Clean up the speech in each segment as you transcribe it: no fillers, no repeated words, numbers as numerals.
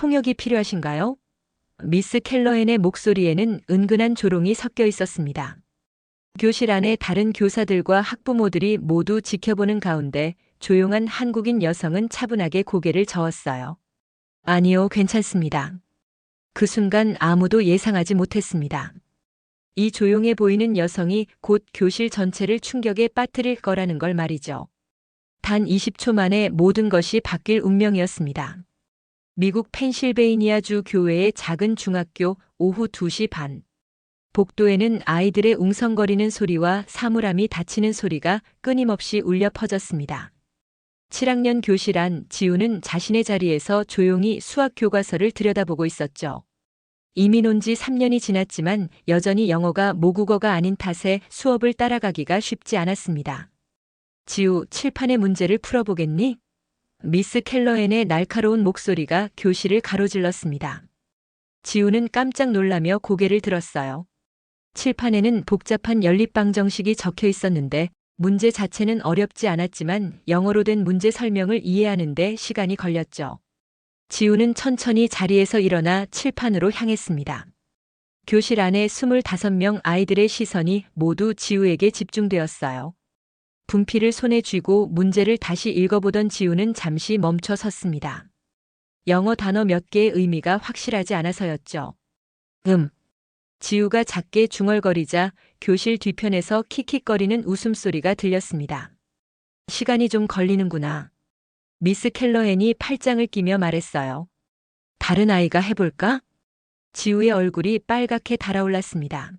통역이 필요하신가요? 미스 켈러헨의 목소리에는 은근한 조롱이 섞여 있었습니다. 교실 안에 다른 교사들과 학부모들이 모두 지켜보는 가운데 조용한 한국인 여성은 차분하게 고개를 저었어요. 아니요, 괜찮습니다. 그 순간 아무도 예상하지 못했습니다. 이 조용해 보이는 여성이 곧 교실 전체를 충격에 빠뜨릴 거라는 걸 말이죠. 단 20초 만에 모든 것이 바뀔 운명이었습니다. 미국 펜실베이니아주 교회의 작은 중학교 오후 2시 반. 복도에는 아이들의 웅성거리는 소리와 사물함이 닫히는 소리가 끊임없이 울려 퍼졌습니다. 7학년 교실 안 지우는 자신의 자리에서 조용히 수학 교과서를 들여다보고 있었죠. 이미 논 지 3년이 지났지만 여전히 영어가 모국어가 아닌 탓에 수업을 따라가기가 쉽지 않았습니다. 지우, 칠판의 문제를 풀어보겠니? 미스 켈러헨의 날카로운 목소리가 교실을 가로질렀습니다. 지우는 깜짝 놀라며 고개를 들었어요. 칠판에는 복잡한 연립방정식이 적혀 있었는데 문제 자체는 어렵지 않았지만 영어로 된 문제 설명을 이해하는 데 시간이 걸렸죠. 지우는 천천히 자리에서 일어나 칠판으로 향했습니다. 교실 안에 25명 아이들의 시선이 모두 지우에게 집중되었어요. 분필을 손에 쥐고 문제를 다시 읽어보던 지우는 잠시 멈춰 섰습니다. 영어 단어 몇 개의 의미가 확실하지 않아서였죠. 지우가 작게 중얼거리자 교실 뒤편에서 킥킥거리는 웃음소리가 들렸습니다. 시간이 좀 걸리는구나. 미스 켈러헨이 팔짱을 끼며 말했어요. 다른 아이가 해볼까? 지우의 얼굴이 빨갛게 달아올랐습니다.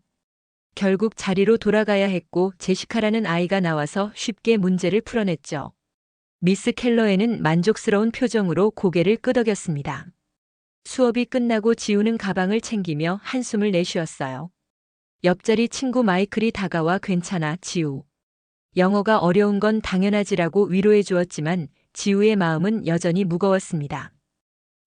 결국 자리로 돌아가야 했고 제시카라는 아이가 나와서 쉽게 문제를 풀어냈죠. 미스 켈러헨은 만족스러운 표정으로 고개를 끄덕였습니다. 수업이 끝나고 지우는 가방을 챙기며 한숨을 내쉬었어요. 옆자리 친구 마이클이 다가와 괜찮아, 지우. 영어가 어려운 건 당연하지라고 위로해 주었지만 지우의 마음은 여전히 무거웠습니다.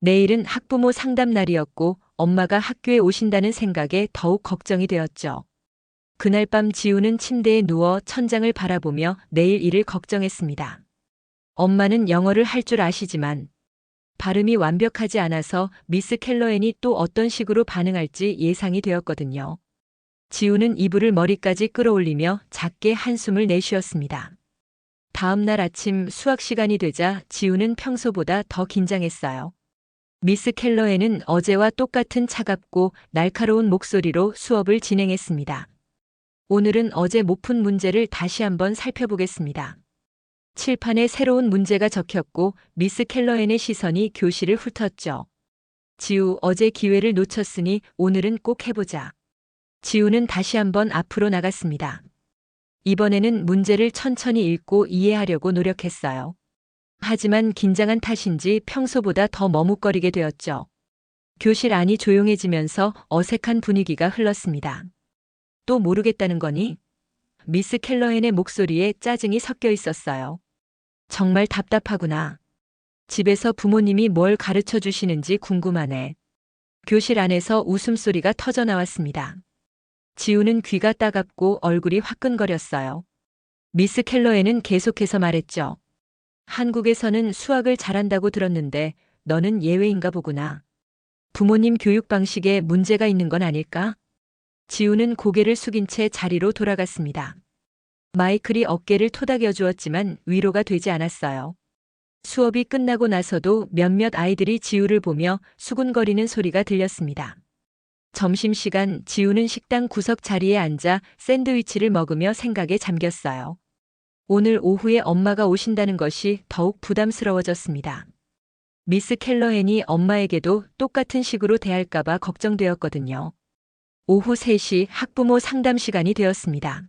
내일은 학부모 상담 날이었고 엄마가 학교에 오신다는 생각에 더욱 걱정이 되었죠. 그날 밤 지우는 침대에 누워 천장을 바라보며 내일 일을 걱정했습니다. 엄마는 영어를 할 줄 아시지만 발음이 완벽하지 않아서 미스 켈러헨이 또 어떤 식으로 반응할지 예상이 되었거든요. 지우는 이불을 머리까지 끌어올리며 작게 한숨을 내쉬었습니다. 다음 날 아침 수학 시간이 되자 지우는 평소보다 더 긴장했어요. 미스 켈러헨은 어제와 똑같은 차갑고 날카로운 목소리로 수업을 진행했습니다. 오늘은 어제 못 푼 문제를 다시 한번 살펴보겠습니다. 칠판에 새로운 문제가 적혔고 미스 켈러헨의 시선이 교실을 훑었죠. 지우, 어제 기회를 놓쳤으니 오늘은 꼭 해보자. 지우는 다시 한번 앞으로 나갔습니다. 이번에는 문제를 천천히 읽고 이해하려고 노력했어요. 하지만 긴장한 탓인지 평소보다 더 머뭇거리게 되었죠. 교실 안이 조용해지면서 어색한 분위기가 흘렀습니다. 또 모르겠다는 거니? 미스 켈러헨의 목소리에 짜증이 섞여 있었어요. 정말 답답하구나. 집에서 부모님이 뭘 가르쳐 주시는지 궁금하네. 교실 안에서 웃음소리가 터져 나왔습니다. 지우는 귀가 따갑고 얼굴이 화끈거렸어요. 미스 켈러헨은 계속해서 말했죠. 한국에서는 수학을 잘한다고 들었는데 너는 예외인가 보구나. 부모님 교육 방식에 문제가 있는 건 아닐까? 지우는 고개를 숙인 채 자리로 돌아갔습니다. 마이클이 어깨를 토닥여 주었지만 위로가 되지 않았어요. 수업이 끝나고 나서도 몇몇 아이들이 지우를 보며 수군거리는 소리가 들렸습니다. 점심시간 지우는 식당 구석 자리에 앉아 샌드위치를 먹으며 생각에 잠겼어요. 오늘 오후에 엄마가 오신다는 것이 더욱 부담스러워졌습니다. 미스 켈러헨이 엄마에게도 똑같은 식으로 대할까봐 걱정되었거든요. 오후 3시 학부모 상담 시간이 되었습니다.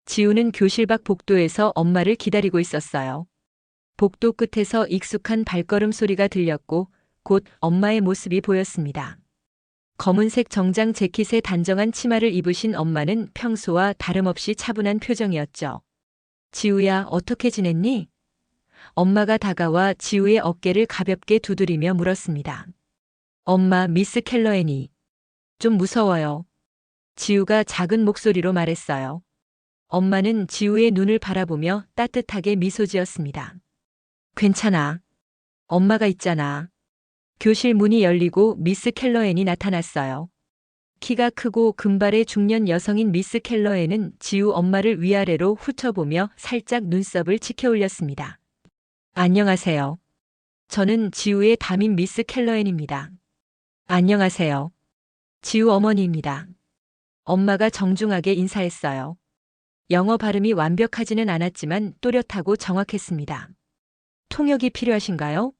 지우는 교실 밖 복도에서 엄마를 기다리고 있었어요. 복도 끝에서 익숙한 발걸음 소리가 들렸고 곧 엄마의 모습이 보였습니다. 검은색 정장 재킷에 단정한 치마를 입으신 엄마는 평소와 다름없이 차분한 표정이었죠. 지우야, 어떻게 지냈니? 엄마가 다가와 지우의 어깨를 가볍게 두드리며 물었습니다. 엄마, 미스 켈러헨이 좀 무서워요. 지우가 작은 목소리로 말했어요. 엄마는 지우의 눈을 바라보며 따뜻하게 미소 지었습니다. 괜찮아. 엄마가 있잖아. 교실 문이 열리고 미스 켈러앤이 나타났어요. 키가 크고 금발의 중년 여성인 미스 켈러앤은 지우 엄마를 위아래로 훑어보며 살짝 눈썹을 치켜 올렸습니다. 안녕하세요. 저는 지우의 담임 미스 켈러앤입니다. 안녕하세요. 지우 어머니입니다. 엄마가 정중하게 인사했어요. 영어 발음이 완벽하지는 않았지만 또렷하고 정확했습니다. 통역이 필요하신가요?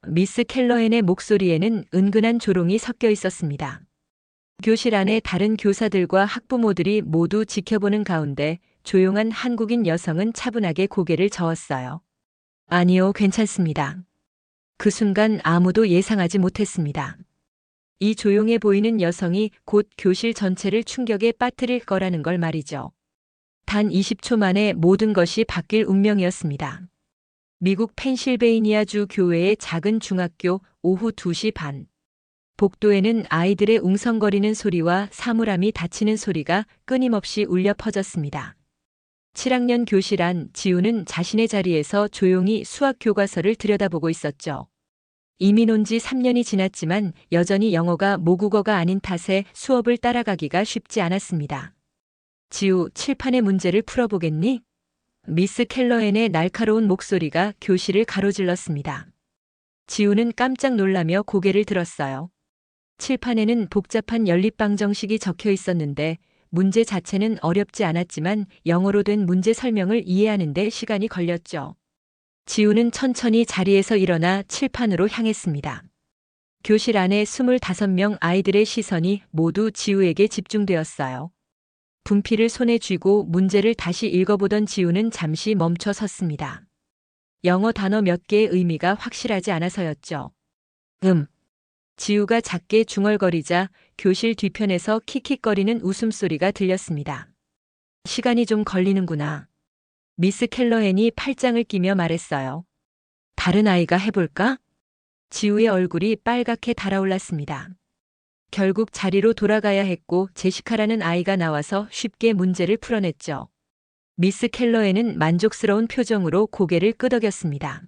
미스 켈러앤의 목소리에는 은근한 조롱이 섞여 있었습니다. 교실 안에 다른 교사들과 학부모들이 모두 지켜보는 가운데 조용한 한국인 여성은 차분하게 고개를 저었어요. 아니요, 괜찮습니다. 그 순간 아무도 예상하지 못했습니다. 이 조용해 보이는 여성이 곧 교실 전체를 충격에 빠뜨릴 거라는 걸 말이죠. 단 20초 만에 모든 것이 바뀔 운명이었습니다. 미국 펜실베이니아주 교회의 작은 중학교 오후 2시 반. 복도에는 아이들의 웅성거리는 소리와 사물함이 닫히는 소리가 끊임없이 울려 퍼졌습니다. 7학년 교실 안 지우는 자신의 자리에서 조용히 수학 교과서를 들여다보고 있었죠. 이미 논 지 3년이 지났지만 여전히 영어가 모국어가 아닌 탓에 수업을 따라가기가 쉽지 않았습니다. 지우, 칠판의 문제를 풀어보겠니? 미스 켈러앤의 날카로운 목소리가 교실을 가로질렀습니다. 지우는 깜짝 놀라며 고개를 들었어요. 칠판에는 복잡한 연립방정식이 적혀 있었는데 문제 자체는 어렵지 않았지만 영어로 된 문제 설명을 이해하는 데 시간이 걸렸죠. 지우는 천천히 자리에서 일어나 칠판으로 향했습니다. 교실 안에 25명 아이들의 시선이 모두 지우에게 집중되었어요. 분필을 손에 쥐고 문제를 다시 읽어보던 지우는 잠시 멈춰 섰습니다. 영어 단어 몇 개의 의미가 확실하지 않아서였죠. 지우가 작게 중얼거리자 교실 뒤편에서 킥킥거리는 웃음소리가 들렸습니다. 시간이 좀 걸리는구나. 미스 켈러앤이 팔짱을 끼며 말했어요. 다른 아이가 해볼까? 지우의 얼굴이 빨갛게 달아올랐습니다. 결국 자리로 돌아가야 했고 제시카라는 아이가 나와서 쉽게 문제를 풀어냈죠. 미스 켈러앤은 만족스러운 표정으로 고개를 끄덕였습니다.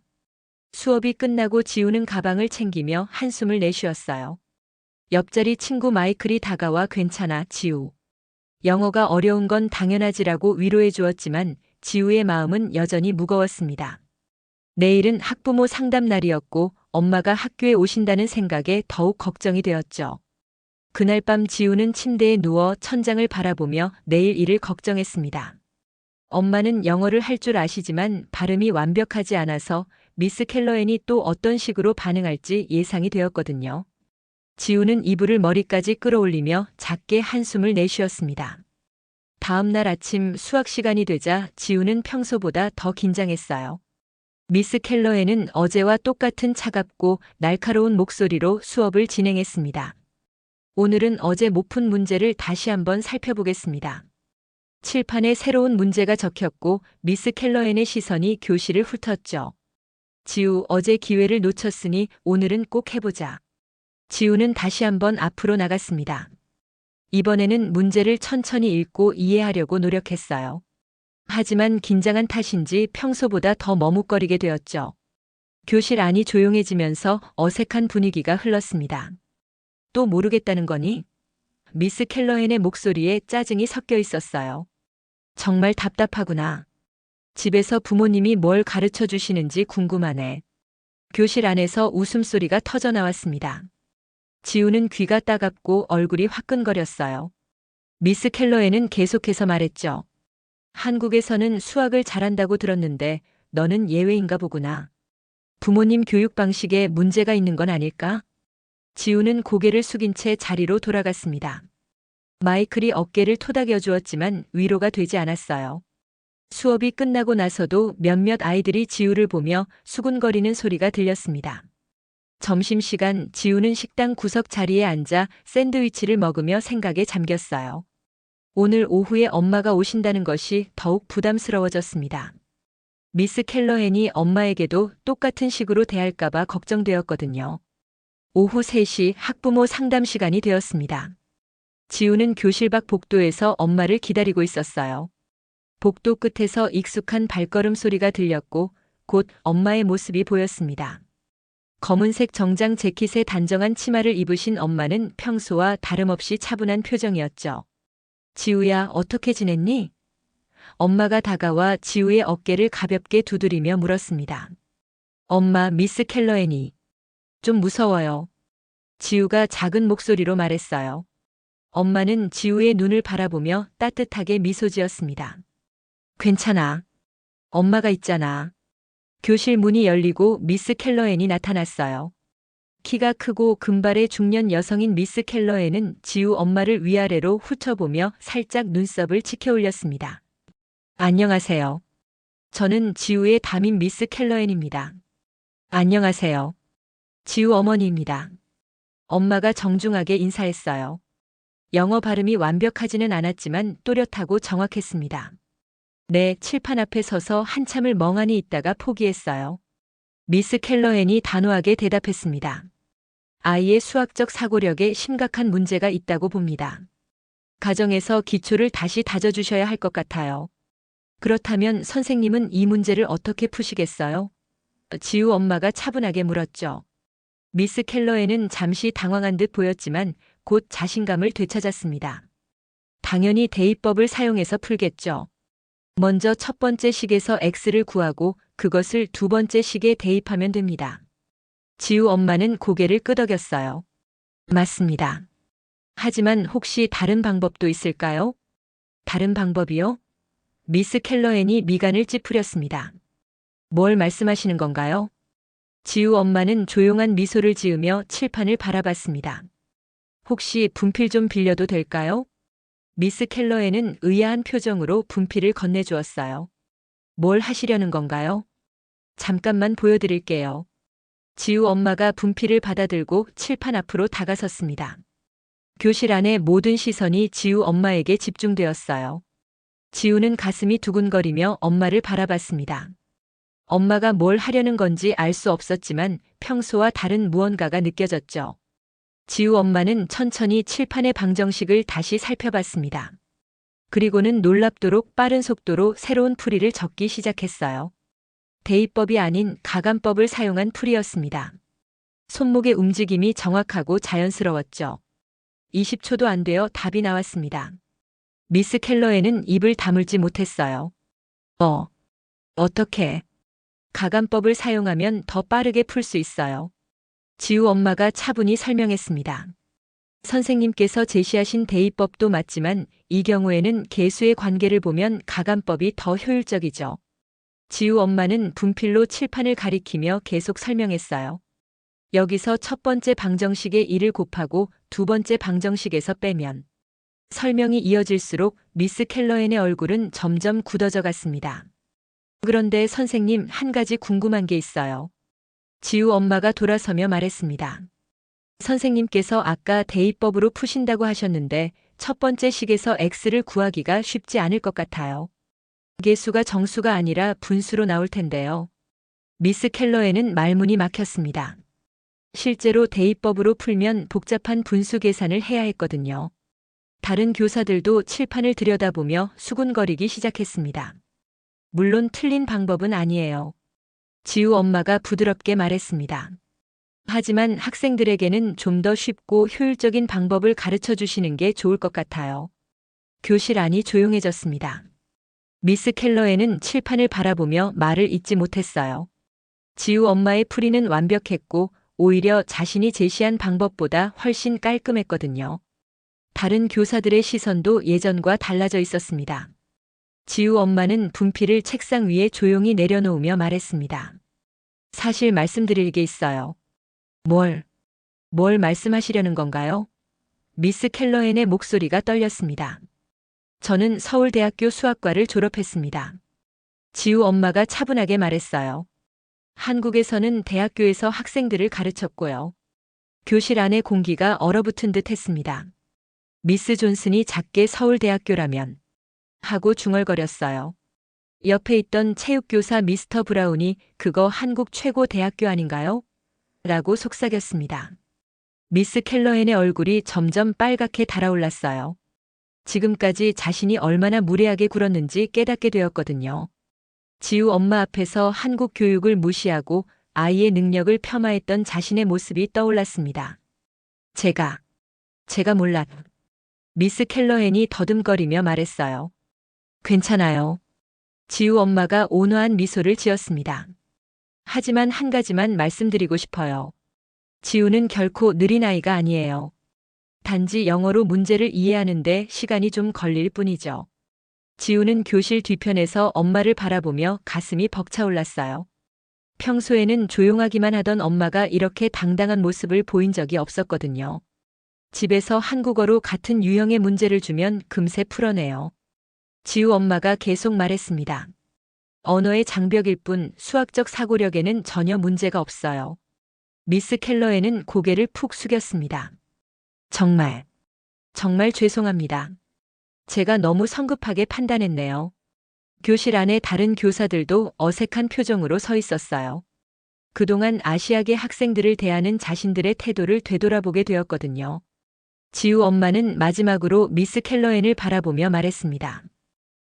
수업이 끝나고 지우는 가방을 챙기며 한숨을 내쉬었어요. 옆자리 친구 마이클이 다가와 괜찮아, 지우. 영어가 어려운 건 당연하지라고 위로해 주었지만 지우의 마음은 여전히 무거웠습니다. 내일은 학부모 상담 날이었고 엄마가 학교에 오신다는 생각에 더욱 걱정이 되었죠. 그날 밤 지우는 침대에 누워 천장을 바라보며 내일 일을 걱정했습니다. 엄마는 영어를 할 줄 아시지만 발음이 완벽하지 않아서 미스 켈러앤이 또 어떤 식으로 반응할지 예상이 되었거든요. 지우는 이불을 머리까지 끌어올리며 작게 한숨을 내쉬었습니다. 다음 날 아침 수학 시간이 되자 지우는 평소보다 더 긴장했어요. 미스 켈러앤은 어제와 똑같은 차갑고 날카로운 목소리로 수업을 진행했습니다. 오늘은 어제 못 푼 문제를 다시 한번 살펴보겠습니다. 칠판에 새로운 문제가 적혔고 미스 켈러앤의 시선이 교실을 훑었죠. 지우, 어제 기회를 놓쳤으니 오늘은 꼭 해보자. 지우는 다시 한번 앞으로 나갔습니다. 이번에는 문제를 천천히 읽고 이해하려고 노력했어요. 하지만 긴장한 탓인지 평소보다 더 머뭇거리게 되었죠. 교실 안이 조용해지면서 어색한 분위기가 흘렀습니다. 또 모르겠다는 거니? 미스 켈러앤의 목소리에 짜증이 섞여 있었어요. 정말 답답하구나. 집에서 부모님이 뭘 가르쳐 주시는지 궁금하네. 교실 안에서 웃음소리가 터져 나왔습니다. 지우는 귀가 따갑고 얼굴이 화끈거렸어요. 미스 켈러앤은 계속해서 말했죠. 한국에서는 수학을 잘한다고 들었는데 너는 예외인가 보구나. 부모님 교육 방식에 문제가 있는 건 아닐까? 지우는 고개를 숙인 채 자리로 돌아갔습니다. 마이클이 어깨를 토닥여 주었지만 위로가 되지 않았어요. 수업이 끝나고 나서도 몇몇 아이들이 지우를 보며 수군거리는 소리가 들렸습니다. 점심시간 지우는 식당 구석 자리에 앉아 샌드위치를 먹으며 생각에 잠겼어요. 오늘 오후에 엄마가 오신다는 것이 더욱 부담스러워졌습니다. 미스 켈러앤이 엄마에게도 똑같은 식으로 대할까봐 걱정되었거든요. 오후 3시 학부모 상담 시간이 되었습니다. 지우는 교실 밖 복도에서 엄마를 기다리고 있었어요. 복도 끝에서 익숙한 발걸음 소리가 들렸고 곧 엄마의 모습이 보였습니다. 검은색 정장 재킷에 단정한 치마를 입으신 엄마는 평소와 다름없이 차분한 표정이었죠. 지우야, 어떻게 지냈니? 엄마가 다가와 지우의 어깨를 가볍게 두드리며 물었습니다. 엄마, 미스 켈러앤이 좀 무서워요. 지우가 작은 목소리로 말했어요. 엄마는 지우의 눈을 바라보며 따뜻하게 미소 지었습니다. 괜찮아. 엄마가 있잖아. 교실 문이 열리고 미스 켈러앤이 나타났어요. 키가 크고 금발의 중년 여성인 미스 켈러앤은 지우 엄마를 위아래로 훑어보며 살짝 눈썹을 치켜 올렸습니다. 안녕하세요. 저는 지우의 담임 미스 켈러앤입니다. 안녕하세요. 지우 어머니입니다. 엄마가 정중하게 인사했어요. 영어 발음이 완벽하지는 않았지만 또렷하고 정확했습니다. 네, 칠판 앞에 서서 한참을 멍하니 있다가 포기했어요. 미스 켈러앤이 단호하게 대답했습니다. 아이의 수학적 사고력에 심각한 문제가 있다고 봅니다. 가정에서 기초를 다시 다져주셔야 할 것 같아요. 그렇다면 선생님은 이 문제를 어떻게 푸시겠어요? 지우 엄마가 차분하게 물었죠. 미스 켈러앤은 잠시 당황한 듯 보였지만 곧 자신감을 되찾았습니다. 당연히 대입법을 사용해서 풀겠죠. 먼저 첫 번째 식에서 x를 구하고 그것을 두 번째 식에 대입하면 됩니다. 지우 엄마는 고개를 끄덕였어요. 맞습니다. 하지만 혹시 다른 방법도 있을까요? 다른 방법이요? 미스 켈러앤이 미간을 찌푸렸습니다. 뭘 말씀하시는 건가요? 지우 엄마는 조용한 미소를 지으며 칠판을 바라봤습니다. 혹시 분필 좀 빌려도 될까요? 미스 켈러앤은 의아한 표정으로 분필을 건네주었어요. 뭘 하시려는 건가요? 잠깐만 보여드릴게요. 지우 엄마가 분필을 받아들고 칠판 앞으로 다가섰습니다. 교실 안의 모든 시선이 지우 엄마에게 집중되었어요. 지우는 가슴이 두근거리며 엄마를 바라봤습니다. 엄마가 뭘 하려는 건지 알 수 없었지만 평소와 다른 무언가가 느껴졌죠. 지우 엄마는 천천히 칠판의 방정식을 다시 살펴봤습니다. 그리고는 놀랍도록 빠른 속도로 새로운 풀이를 적기 시작했어요. 대입법이 아닌 가감법을 사용한 풀이였습니다. 손목의 움직임이 정확하고 자연스러웠죠. 20초도 안 되어 답이 나왔습니다. 미스 켈러앤은 입을 다물지 못했어요. 어떻게? 가감법을 사용하면 더 빠르게 풀 수 있어요. 지우 엄마가 차분히 설명했습니다. 선생님께서 제시하신 대입법도 맞지만 이 경우에는 계수의 관계를 보면 가감법이 더 효율적이죠. 지우 엄마는 분필로 칠판을 가리키며 계속 설명했어요. 여기서 첫 번째 방정식에 1을 곱하고 두 번째 방정식에서 빼면. 설명이 이어질수록 미스 켈러앤의 얼굴은 점점 굳어져 갔습니다. 그런데 선생님, 한 가지 궁금한 게 있어요. 지우 엄마가 돌아서며 말했습니다. 선생님께서 아까 대입법으로 푸신다고 하셨는데 첫 번째 식에서 x를 구하기가 쉽지 않을 것 같아요. 계수가 정수가 아니라 분수로 나올 텐데요. 미스 켈러앤은 말문이 막혔습니다. 실제로 대입법으로 풀면 복잡한 분수 계산을 해야 했거든요. 다른 교사들도 칠판을 들여다보며 수군거리기 시작했습니다. 물론 틀린 방법은 아니에요. 지우 엄마가 부드럽게 말했습니다. 하지만 학생들에게는 좀 더 쉽고 효율적인 방법을 가르쳐 주시는 게 좋을 것 같아요. 교실 안이 조용해졌습니다. 미스 켈러앤은 칠판을 바라보며 말을 잇지 못했어요. 지우 엄마의 풀이는 완벽했고 오히려 자신이 제시한 방법보다 훨씬 깔끔했거든요. 다른 교사들의 시선도 예전과 달라져 있었습니다. 지우 엄마는 분필을 책상 위에 조용히 내려놓으며 말했습니다. 사실 말씀드릴 게 있어요. 뭘 말씀하시려는 건가요? 미스 켈러앤의 목소리가 떨렸습니다. 저는 서울대학교 수학과를 졸업했습니다. 지우 엄마가 차분하게 말했어요. 한국에서는 대학교에서 학생들을 가르쳤고요. 교실 안의 공기가 얼어붙은 듯 했습니다. 미스 존슨이 작게 서울대학교라면 하고 중얼거렸어요. 옆에 있던 체육교사 미스터 브라운이 그거 한국 최고 대학교 아닌가요? 라고 속삭였습니다. 미스 켈러앤의 얼굴이 점점 빨갛게 달아올랐어요. 지금까지 자신이 얼마나 무례하게 굴었는지 깨닫게 되었거든요. 지우 엄마 앞에서 한국 교육을 무시하고 아이의 능력을 폄하했던 자신의 모습이 떠올랐습니다. 제가 몰라. 미스 켈러헨이 더듬거리며 말했어요. 괜찮아요. 지우 엄마가 온화한 미소를 지었습니다. 하지만 한 가지만 말씀드리고 싶어요. 지우는 결코 느린 아이가 아니에요. 단지 영어로 문제를 이해하는데 시간이 좀 걸릴 뿐이죠. 지우는 교실 뒤편에서 엄마를 바라보며 가슴이 벅차올랐어요. 평소에는 조용하기만 하던 엄마가 이렇게 당당한 모습을 보인 적이 없었거든요. 집에서 한국어로 같은 유형의 문제를 주면 금세 풀어내요. 지우 엄마가 계속 말했습니다. 언어의 장벽일 뿐 수학적 사고력에는 전혀 문제가 없어요. 미스 켈러에는 고개를 푹 숙였습니다. 정말 죄송합니다. 제가 너무 성급하게 판단했네요. 교실 안에 다른 교사들도 어색한 표정으로 서 있었어요. 그동안 아시아계 학생들을 대하는 자신들의 태도를 되돌아보게 되었거든요. 지우 엄마는 마지막으로 미스 켈러헨을 바라보며 말했습니다.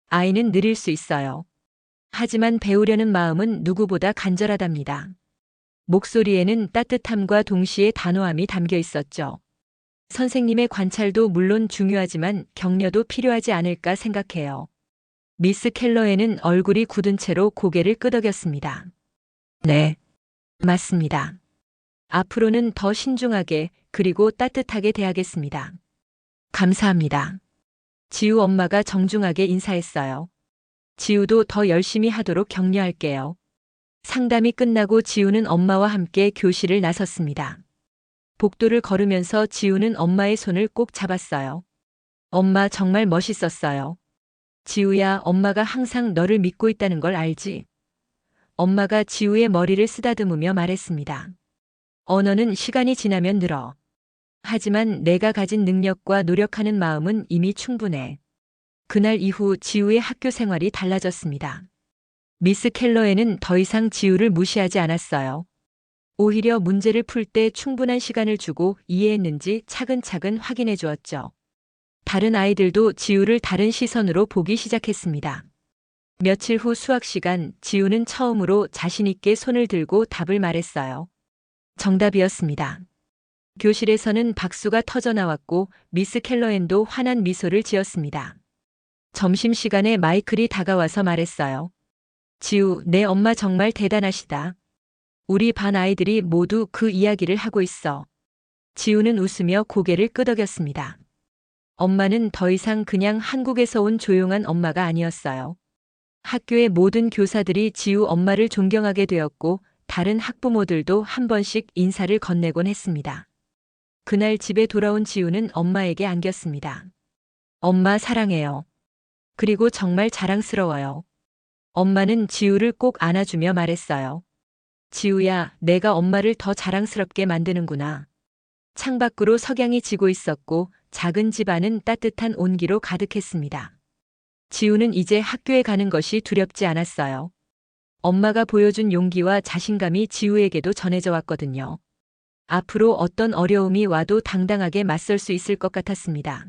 아이는 느릴 수 있어요. 하지만 배우려는 마음은 누구보다 간절하답니다. 목소리에는 따뜻함과 동시에 단호함이 담겨 있었죠. 선생님의 관찰도 물론 중요하지만 격려도 필요하지 않을까 생각해요. 미스 켈러헨은 얼굴이 굳은 채로 고개를 끄덕였습니다. 네, 맞습니다. 앞으로는 더 신중하게 그리고 따뜻하게 대하겠습니다. 감사합니다. 지우 엄마가 정중하게 인사했어요. 지우도 더 열심히 하도록 격려할게요. 상담이 끝나고 지우는 엄마와 함께 교실을 나섰습니다. 복도를 걸으면서 지우는 엄마의 손을 꼭 잡았어요. 엄마 정말 멋있었어요. 지우야, 엄마가 항상 너를 믿고 있다는 걸 알지? 엄마가 지우의 머리를 쓰다듬으며 말했습니다. 언어는 시간이 지나면 늘어. 하지만 내가 가진 능력과 노력하는 마음은 이미 충분해. 그날 이후 지우의 학교 생활이 달라졌습니다. 미스 켈러에는 더 이상 지우를 무시하지 않았어요. 오히려 문제를 풀 때 충분한 시간을 주고 이해했는지 차근차근 확인해 주었죠. 다른 아이들도 지우를 다른 시선으로 보기 시작했습니다. 며칠 후 수학 시간, 지우는 처음으로 자신 있게 손을 들고 답을 말했어요. 정답이었습니다. 교실에서는 박수가 터져 나왔고 미스 켈러헨도 환한 미소를 지었습니다. 점심시간에 마이클이 다가와서 말했어요. 지우, 내 엄마 정말 대단하시다. 우리 반 아이들이 모두 그 이야기를 하고 있어. 지우는 웃으며 고개를 끄덕였습니다. 엄마는 더 이상 그냥 한국에서 온 조용한 엄마가 아니었어요. 학교의 모든 교사들이 지우 엄마를 존경하게 되었고 다른 학부모들도 한 번씩 인사를 건네곤 했습니다. 그날 집에 돌아온 지우는 엄마에게 안겼습니다. 엄마 사랑해요. 그리고 정말 자랑스러워요. 엄마는 지우를 꼭 안아주며 말했어요. 지우야, 내가 엄마를 더 자랑스럽게 만드는구나. 창밖으로 석양이 지고 있었고 작은 집 안은 따뜻한 온기로 가득했습니다. 지우는 이제 학교에 가는 것이 두렵지 않았어요. 엄마가 보여준 용기와 자신감이 지우에게도 전해져 왔거든요. 앞으로 어떤 어려움이 와도 당당하게 맞설 수 있을 것 같았습니다.